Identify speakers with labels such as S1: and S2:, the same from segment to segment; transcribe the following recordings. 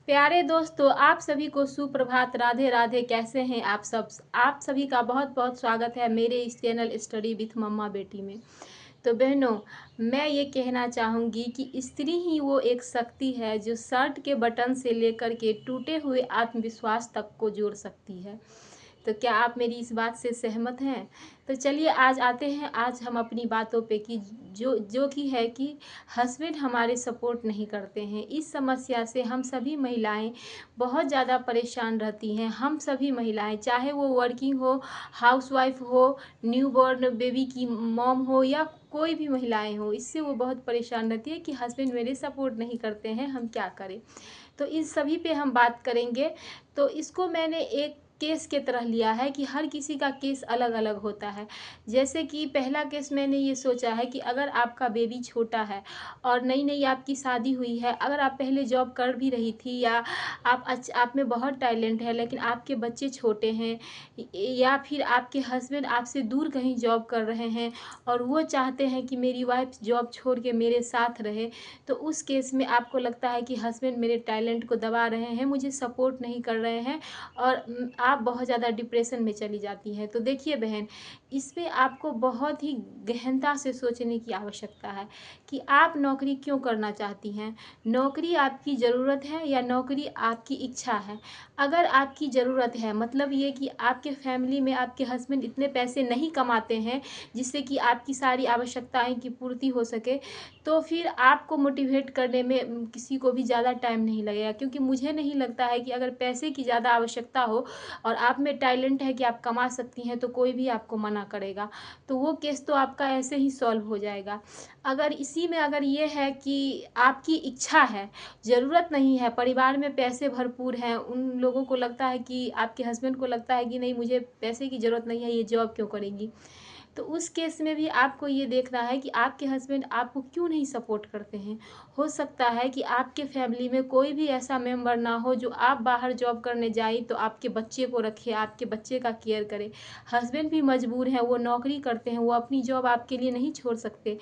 S1: प्यारे दोस्तों, आप सभी को सुप्रभात, राधे राधे। कैसे हैं आप सब? आप सभी का बहुत बहुत स्वागत है मेरे इस चैनल स्टडी विथ मम्मा बेटी में। तो बहनों, मैं ये कहना चाहूँगी कि स्त्री ही वो एक शक्ति है जो शर्ट के बटन से लेकर के टूटे हुए आत्मविश्वास तक को जोड़ सकती है। तो क्या आप मेरी इस बात से सहमत हैं? तो चलिए आज आते हैं आज हम अपनी बातों पे कि जो कि है कि हस्बैंड हमारे सपोर्ट नहीं करते हैं। इस समस्या से हम सभी महिलाएं बहुत ज़्यादा परेशान रहती हैं। हम सभी महिलाएं, चाहे वो वर्किंग हो, हाउसवाइफ हो, न्यूबॉर्न बेबी की मॉम हो या कोई भी महिलाएं हो, इससे वो बहुत परेशान रहती है कि हस्बैंड मेरे सपोर्ट नहीं करते हैं, हम क्या करें। तो इस सभी पे हम बात करेंगे। तो इसको मैंने एक केस के तरह लिया है कि हर किसी का केस अलग अलग होता है। जैसे कि पहला केस मैंने ये सोचा है कि अगर आपका बेबी छोटा है और नई नई आपकी शादी हुई है, अगर आप पहले जॉब कर भी रही थी या आप में बहुत टैलेंट है लेकिन आपके बच्चे छोटे हैं, या फिर आपके हस्बैंड आपसे दूर कहीं जॉब कर रहे हैं और वो चाहते हैं कि मेरी वाइफ जॉब छोड़ के मेरे साथ रहे, तो उस केस में आपको लगता है कि हस्बैंड मेरे टैलेंट को दबा रहे हैं, मुझे सपोर्ट नहीं कर रहे हैं और आप बहुत ज़्यादा डिप्रेशन में चली जाती हैं। तो देखिए बहन, इसमें आपको बहुत ही गहनता से सोचने की आवश्यकता है कि आप नौकरी क्यों करना चाहती हैं। नौकरी आपकी ज़रूरत है या नौकरी आपकी इच्छा है? अगर आपकी ज़रूरत है, मतलब ये कि आपके फैमिली में आपके हस्बैंड इतने पैसे नहीं कमाते हैं जिससे कि आपकी सारी आवश्यकताएं की पूर्ति हो सके, तो फिर आपको मोटिवेट करने में किसी को भी ज़्यादा टाइम नहीं लगेगा। क्योंकि मुझे नहीं लगता है कि अगर पैसे की ज़्यादा आवश्यकता हो और आप में टैलेंट है कि आप कमा सकती हैं, तो कोई भी आपको मना करेगा। तो वो केस तो आपका ऐसे ही सॉल्व हो जाएगा। अगर इसी में अगर ये है कि आपकी इच्छा है, ज़रूरत नहीं है, परिवार में पैसे भरपूर हैं, उन लोगों को लगता है कि आपके हस्बैंड को लगता है कि नहीं, मुझे पैसे की ज़रूरत नहीं है, ये जॉब क्यों करेंगी। तो उस केस में भी आपको ये देखना है कि आपके हस्बैंड आपको क्यों नहीं सपोर्ट करते हैं। हो सकता है कि आपके फैमिली में कोई भी ऐसा मेंबर ना हो जो आप बाहर जॉब करने जाए तो आपके बच्चे को रखे, आपके बच्चे का केयर करे। हस्बैंड भी मजबूर हैं, वो नौकरी करते हैं, वो अपनी जॉब आपके लिए नहीं छोड़ सकते।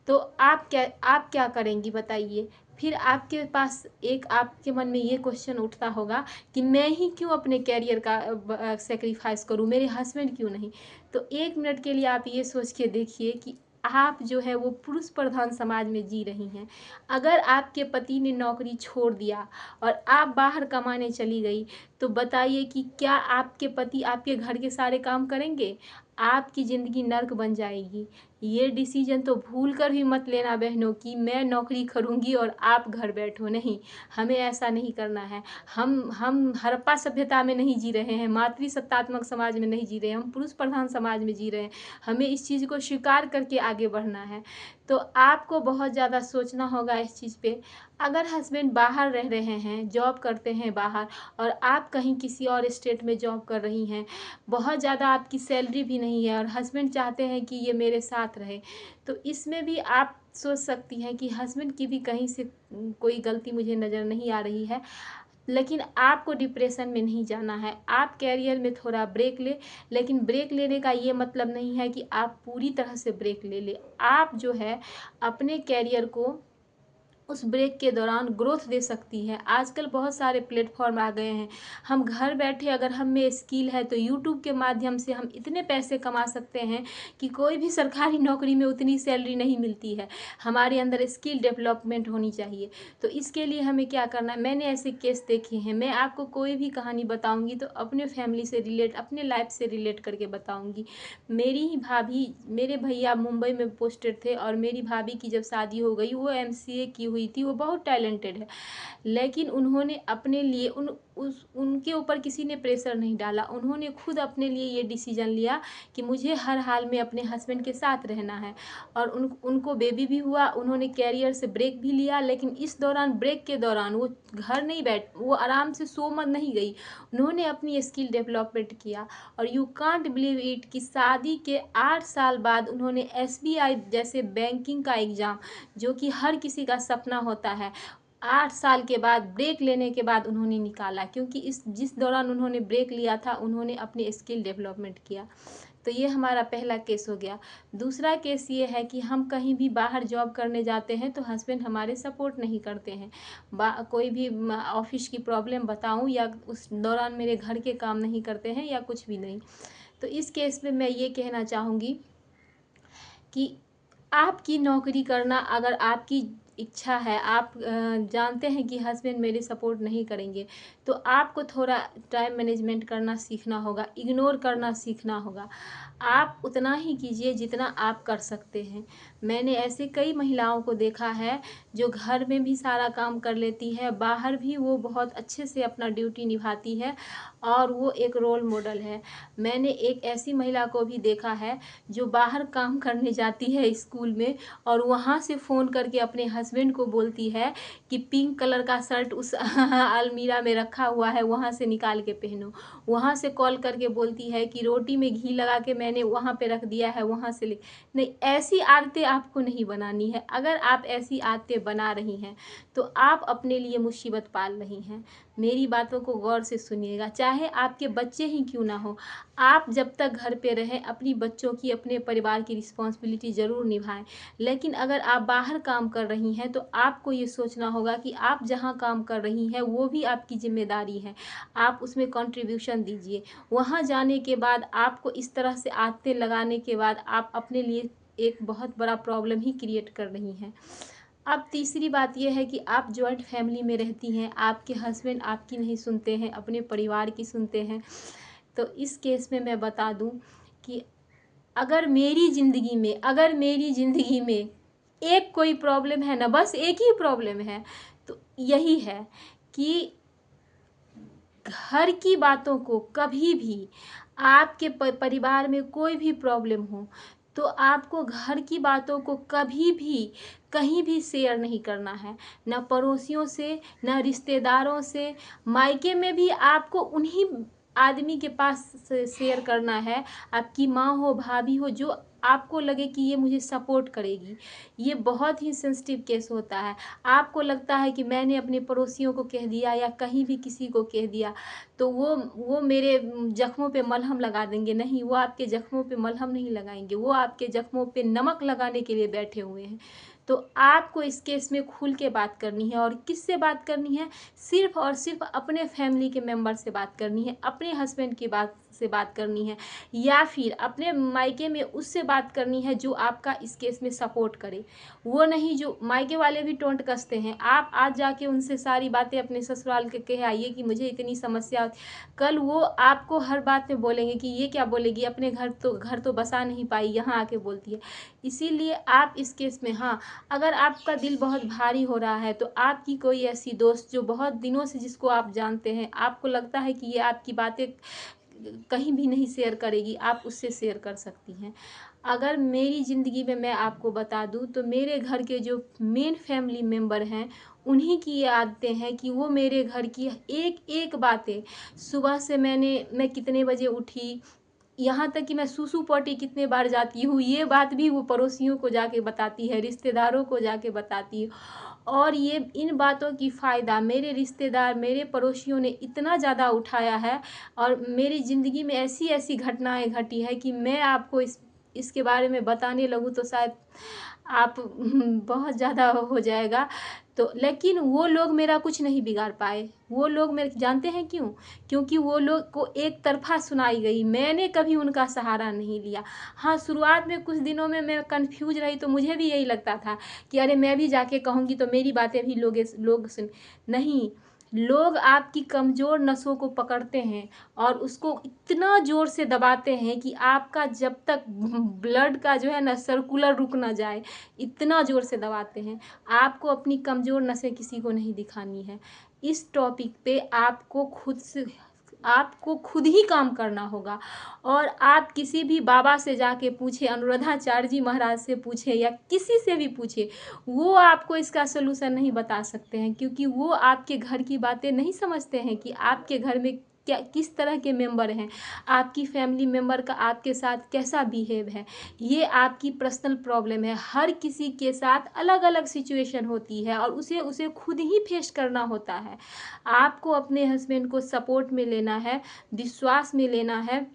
S1: तो आप क्या करेंगी बताइए? फिर आपके पास एक आपके मन में ये क्वेश्चन उठता होगा कि मैं ही क्यों अपने करियर का सेक्रीफाइस करूं, मेरे हस्बैंड क्यों नहीं। तो 1 मिनट के लिए आप ये सोच के देखिए कि आप जो है वो पुरुष प्रधान समाज में जी रही हैं। अगर आपके पति ने नौकरी छोड़ दिया और आप बाहर कमाने चली गई, तो बताइए कि क्या आपके पति आपके घर के सारे काम करेंगे? आपकी ज़िंदगी नर्क बन जाएगी। ये डिसीजन तो भूल कर भी मत लेना बहनों कि मैं नौकरी करूँगी और आप घर बैठो, नहीं, हमें ऐसा नहीं करना है। हम हड़प्पा सभ्यता में नहीं जी रहे हैं, मातृसत्तात्मक समाज में नहीं जी रहे हैं, हम पुरुष प्रधान समाज में जी रहे हैं। हमें इस चीज़ को स्वीकार करके आगे बढ़ना है। तो आपको बहुत ज़्यादा सोचना होगा इस चीज़ पे। अगर हस्बैंड बाहर रह रहे हैं, जॉब करते हैं बाहर, और आप कहीं किसी और स्टेट में जॉब कर रही हैं, बहुत ज़्यादा आपकी सैलरी भी नहीं है और हस्बैंड चाहते हैं कि ये मेरे साथ रहे, तो इसमें भी आप सोच सकती हैं कि हस्बैंड की भी कहीं से कोई गलती मुझे नज़र नहीं आ रही है। लेकिन आपको डिप्रेशन में नहीं जाना है। आप कैरियर में थोड़ा ब्रेक लें, लेकिन ब्रेक लेने का ये मतलब नहीं है कि आप पूरी तरह से ब्रेक ले लें। आप जो है अपने कैरियर को उस ब्रेक के दौरान ग्रोथ दे सकती है। आजकल बहुत सारे प्लेटफॉर्म आ गए हैं। हम घर बैठे, अगर हम में स्किल है तो यूट्यूब के माध्यम से हम इतने पैसे कमा सकते हैं कि कोई भी सरकारी नौकरी में उतनी सैलरी नहीं मिलती है। हमारे अंदर स्किल डेवलपमेंट होनी चाहिए। तो इसके लिए हमें क्या करना है, मैंने ऐसे केस देखे हैं। मैं आपको कोई भी कहानी बताऊंगी तो अपने फैमिली से रिलेट, अपने लाइफ से रिलेट करके बताऊंगी। मेरी ही भाभी, मेरे भैया मुंबई में पोस्टेड थे और मेरी भाभी की जब शादी हो गई, वो एमसीए की हुई थी, वो बहुत टैलेंटेड है, लेकिन उन्होंने अपने लिए उनके ऊपर किसी ने प्रेशर नहीं डाला। उन्होंने खुद अपने लिए ये डिसीजन लिया कि मुझे हर हाल में अपने हस्बैंड के साथ रहना है। और उनको बेबी भी हुआ, उन्होंने कैरियर से ब्रेक भी लिया, लेकिन इस दौरान, ब्रेक के दौरान वो घर नहीं वो आराम से सो मत नहीं गई। उन्होंने अपनी स्किल डेवलपमेंट किया। और यू कांट बिलीव इट कि शादी के 8 साल बाद उन्होंने एसबीआई जैसे बैंकिंग का एग्ज़ाम, जो कि हर किसी का सपना होता है, 8 साल के बाद, ब्रेक लेने के बाद उन्होंने निकाला। क्योंकि इस जिस दौरान उन्होंने ब्रेक लिया था, उन्होंने अपनी स्किल डेवलपमेंट किया। तो ये हमारा पहला केस हो गया। दूसरा केस ये है कि हम कहीं भी बाहर जॉब करने जाते हैं तो हस्बैंड हमारे सपोर्ट नहीं करते हैं। कोई भी ऑफिस की प्रॉब्लम बताऊं या उस दौरान मेरे घर के काम नहीं करते हैं या कुछ भी नहीं। तो इस केस में मैं ये कहना चाहूँगी कि आपकी नौकरी करना अगर आपकी इच्छा है, आप जानते हैं कि हस्बैंड मेरे सपोर्ट नहीं करेंगे, तो आपको थोड़ा टाइम मैनेजमेंट करना सीखना होगा, इग्नोर करना सीखना होगा। आप उतना ही कीजिए जितना आप कर सकते हैं। मैंने ऐसे कई महिलाओं को देखा है जो घर में भी सारा काम कर लेती है, बाहर भी वो बहुत अच्छे से अपना ड्यूटी निभाती है और वो एक रोल मॉडल है। मैंने एक ऐसी महिला को भी देखा है जो बाहर काम करने जाती है स्कूल में और वहाँ से फ़ोन करके अपने हस्बैंड को बोलती है कि पिंक कलर का शर्ट उस अलमीरा में रखा हुआ है, वहाँ से निकाल के पहनो। वहाँ से कॉल करके बोलती है कि रोटी में घी लगा के मैंने वहाँ पे रख दिया है, वहाँ से ले। नहीं, ऐसी आदतें आपको नहीं बनानी है। अगर आप ऐसी आदतें बना रही हैं तो आप अपने लिए मुसीबत पाल रही हैं। मेरी बातों को गौर से सुनिएगा, चाहे आपके बच्चे ही क्यों ना हो। आप जब तक घर पे रहें अपनी बच्चों की, अपने परिवार की रिस्पॉन्सिबिलिटी ज़रूर निभाएं। लेकिन अगर आप बाहर काम कर रही हैं तो आपको ये सोचना होगा कि आप जहाँ काम कर रही हैं वो भी आपकी जिम्मेदारी है, आप उसमें कंट्रीब्यूशन दीजिए। वहाँ जाने के बाद आपको इस तरह से आदतें लगाने के बाद आप अपने लिए एक बहुत बड़ा प्रॉब्लम ही क्रिएट कर रही हैं। अब तीसरी बात यह है कि आप जॉइंट फैमिली में रहती हैं, आपके हस्बैंड आपकी नहीं सुनते हैं, अपने परिवार की सुनते हैं। तो इस केस में मैं बता दूं कि अगर मेरी ज़िंदगी में एक कोई प्रॉब्लम है ना, बस एक ही प्रॉब्लम है, तो यही है कि घर की बातों को कभी भी, आपके परिवार में कोई भी प्रॉब्लम हो तो आपको घर की बातों को कभी भी कहीं भी शेयर नहीं करना है, ना पड़ोसियों से, ना रिश्तेदारों से। मायके में भी आपको उन्हीं आदमी के पास शेयर करना है, आपकी माँ हो, भाभी हो, जो आपको लगे कि ये मुझे सपोर्ट करेगी। ये बहुत ही सेंसिटिव केस होता है। आपको लगता है कि मैंने अपने पड़ोसियों को कह दिया या कहीं भी किसी को कह दिया तो वो मेरे ज़ख्मों पे मलहम लगा देंगे। नहीं, वो आपके ज़ख्मों पे मलहम नहीं लगाएंगे, वो आपके ज़ख्मों पे नमक लगाने के लिए बैठे हुए हैं। तो आपको इस केस में खुल के बात करनी है। और किससे बात करनी है? सिर्फ और सिर्फ अपने फैमिली के मेंबर से बात करनी है, अपने हस्बैंड की बात से बात करनी है, या फिर अपने मायके में उससे बात करनी है जो आपका इस केस में सपोर्ट करे। वो नहीं, जो मायके वाले भी टोंट कसते हैं, आप आज जाके उनसे सारी बातें अपने ससुराल के कह आइए कि मुझे इतनी समस्या। कल वो आपको हर बात में बोलेंगे कि ये क्या बोलेगी, अपने घर तो बसा नहीं पाई, यहाँ आके बोलती है। इसीलिए आप इस केस में, हाँ, अगर आपका दिल बहुत भारी हो रहा है तो आपकी कोई ऐसी दोस्त जो बहुत दिनों से, जिसको आप जानते हैं, आपको लगता है कि ये आपकी बातें कहीं भी नहीं शेयर करेगी, आप उससे शेयर कर सकती हैं। अगर मेरी ज़िंदगी में मैं आपको बता दूं तो मेरे घर के जो मेन फैमिली मेम्बर हैं उन्हीं की ये आदतें हैं कि वो मेरे घर की एक एक बातें, सुबह से मैं कितने बजे उठी, यहाँ तक कि मैं सूसू पॉटी कितने बार जाती हूँ, ये बात भी वो पड़ोसियों को जाके बताती है, रिश्तेदारों को जाके बताती है। और ये इन बातों की फ़ायदा मेरे रिश्तेदार, मेरे पड़ोसियों ने इतना ज़्यादा उठाया है और मेरी ज़िंदगी में ऐसी ऐसी घटनाएं घटी है कि मैं आपको इसके बारे में बताने लगूँ तो शायद आप बहुत ज़्यादा हो जाएगा। तो लेकिन वो लोग मेरा कुछ नहीं बिगाड़ पाए। वो लोग मेरे, जानते हैं क्यों? क्योंकि वो लोग को एक तरफा सुनाई गई, मैंने कभी उनका सहारा नहीं लिया। हाँ, शुरुआत में कुछ दिनों में मैं कंफ्यूज रही तो मुझे भी यही लगता था कि अरे मैं भी जाके कहूँगी तो मेरी बातें भी लोग सुन। नहीं, लोग आपकी कमज़ोर नसों को पकड़ते हैं और उसको इतना ज़ोर से दबाते हैं कि आपका जब तक ब्लड का जो है ना सर्कुलर रुक ना जाए, इतना ज़ोर से दबाते हैं। आपको अपनी कमज़ोर नसें किसी को नहीं दिखानी है। इस टॉपिक पे आपको खुद ही काम करना होगा। और आप किसी भी बाबा से जाके पूछे, अनुराधाचार्य जी महाराज से पूछे या किसी से भी पूछे, वो आपको इसका सलूशन नहीं बता सकते हैं, क्योंकि वो आपके घर की बातें नहीं समझते हैं कि आपके घर में क्या, किस तरह के मेंबर हैं, आपकी फैमिली मेंबर का आपके साथ कैसा बिहेव है। ये आपकी पर्सनल प्रॉब्लम है। हर किसी के साथ अलग अलग सिचुएशन होती है और उसे खुद ही फेस करना होता है। आपको अपने हस्बैंड को सपोर्ट में लेना है, विश्वास में लेना है।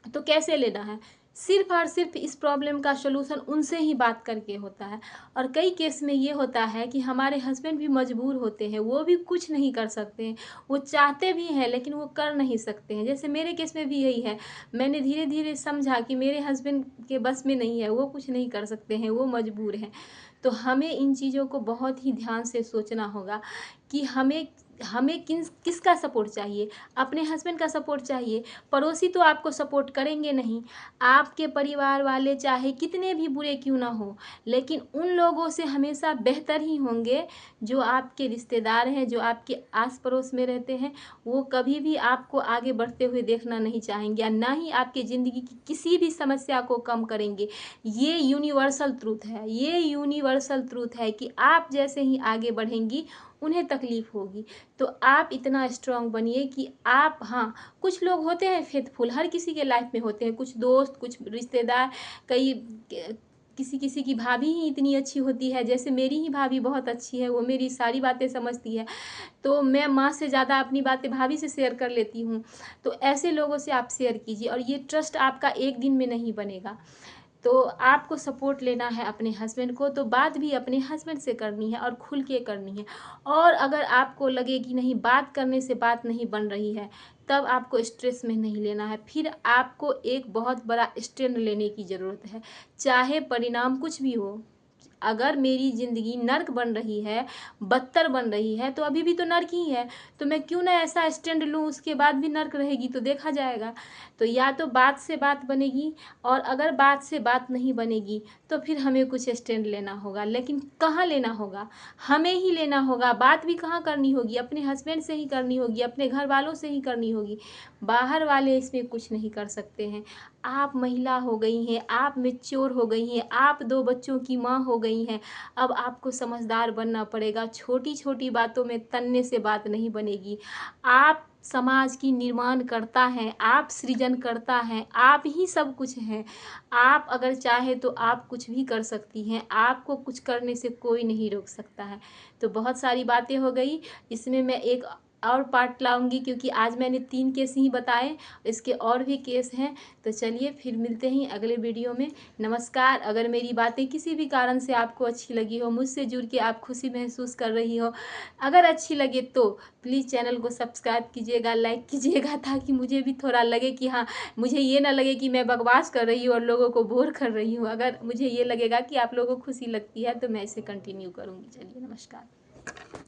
S1: तो कैसे लेना है? सिर्फ़ और सिर्फ़ इस प्रॉब्लम का सॉल्यूशन उनसे ही बात करके होता है। और कई केस में ये होता है कि हमारे हस्बैंड भी मजबूर होते हैं, वो भी कुछ नहीं कर सकते हैं। वो चाहते भी हैं लेकिन वो कर नहीं सकते हैं। जैसे मेरे केस में भी यही है। मैंने धीरे-धीरे समझा कि मेरे हस्बैंड के बस में नहीं है, वो कुछ नहीं कर सकते हैं, वो मजबूर हैं। तो हमें इन चीज़ों को बहुत ही ध्यान से सोचना होगा कि हमें हमें किसका सपोर्ट चाहिए। अपने हस्बैंड का सपोर्ट चाहिए। पड़ोसी तो आपको सपोर्ट करेंगे नहीं। आपके परिवार वाले चाहे कितने भी बुरे क्यों ना हो, लेकिन उन लोगों से हमेशा बेहतर ही होंगे जो आपके रिश्तेदार हैं, जो आपके आस पड़ोस में रहते हैं। वो कभी भी आपको आगे बढ़ते हुए देखना नहीं चाहेंगे, या ना ही आपकी ज़िंदगी की किसी भी समस्या को कम करेंगे। ये यूनिवर्सल ट्रूथ है, ये यूनिवर्सल ट्रूथ है कि आप जैसे ही आगे बढ़ेंगी उन्हें तकलीफ़ होगी। तो आप इतना स्ट्रॉन्ग बनिए कि आप, हाँ, कुछ लोग होते हैं फेथफुल, हर किसी के लाइफ में होते हैं। कुछ दोस्त, कुछ रिश्तेदार, कई किसी की भाभी ही इतनी अच्छी होती है। जैसे मेरी ही भाभी बहुत अच्छी है, वो मेरी सारी बातें समझती है। तो मैं माँ से ज़्यादा अपनी बातें भाभी से शेयर कर लेती हूँ। तो ऐसे लोगों से आप शेयर कीजिए, और ये ट्रस्ट आपका एक दिन में नहीं बनेगा। तो आपको सपोर्ट लेना है अपने हस्बैंड को, तो बात भी अपने हस्बैंड से करनी है और खुल के करनी है। और अगर आपको लगे कि नहीं, बात करने से बात नहीं बन रही है, तब आपको स्ट्रेस में नहीं लेना है। फिर आपको एक बहुत बड़ा स्टैंड लेने की ज़रूरत है, चाहे परिणाम कुछ भी हो। अगर मेरी ज़िंदगी नर्क बन रही है, बदतर बन रही है, तो अभी भी तो नर्क ही है। तो मैं क्यों ना ऐसा स्टैंड लूँ, उसके बाद भी नर्क रहेगी तो देखा जाएगा। तो या तो बात से बात बनेगी, और अगर बात से बात नहीं बनेगी तो फिर हमें कुछ स्टैंड लेना होगा। लेकिन कहाँ लेना होगा? हमें ही लेना होगा। बात भी कहाँ करनी होगी? अपने हस्बैंड से ही करनी होगी, अपने घर वालों से ही करनी होगी। बाहर वाले इसमें कुछ नहीं कर सकते हैं। आप महिला हो गई हैं, आप मैच्योर हो गई हैं, आप 2 बच्चों की माँ हो गई हैं। अब आपको समझदार बनना पड़ेगा। छोटी-छोटी बातों में तन्ने से बात नहीं बनेगी। आप समाज की निर्माणकर्ता हैं, आप सृजनकर्ता हैं, आप ही सब कुछ हैं। आप अगर चाहें तो आप कुछ भी कर सकती हैं, आपको कुछ करने से कोई नहीं रोक सकता है। तो बहुत सारी बातें हो गई, इसमें मैं एक और पार्ट लाऊँगी, क्योंकि आज मैंने 3 केस ही बताए, इसके और भी केस हैं। तो चलिए फिर मिलते हैं अगले वीडियो में। नमस्कार। अगर मेरी बातें किसी भी कारण से आपको अच्छी लगी हो, मुझसे जुड़ के आप खुशी महसूस कर रही हो, अगर अच्छी लगे तो प्लीज़ चैनल को सब्सक्राइब कीजिएगा, लाइक कीजिएगा, ताकि मुझे भी थोड़ा लगे कि हाँ, मुझे ये ना लगे कि मैं बकवास कर रही हूँ और लोगों को बोर कर रही हूँ। अगर मुझे ये लगेगा कि आप लोगों को खुशी लगती है तो मैं इसे कंटिन्यू करूँगी। चलिए नमस्कार।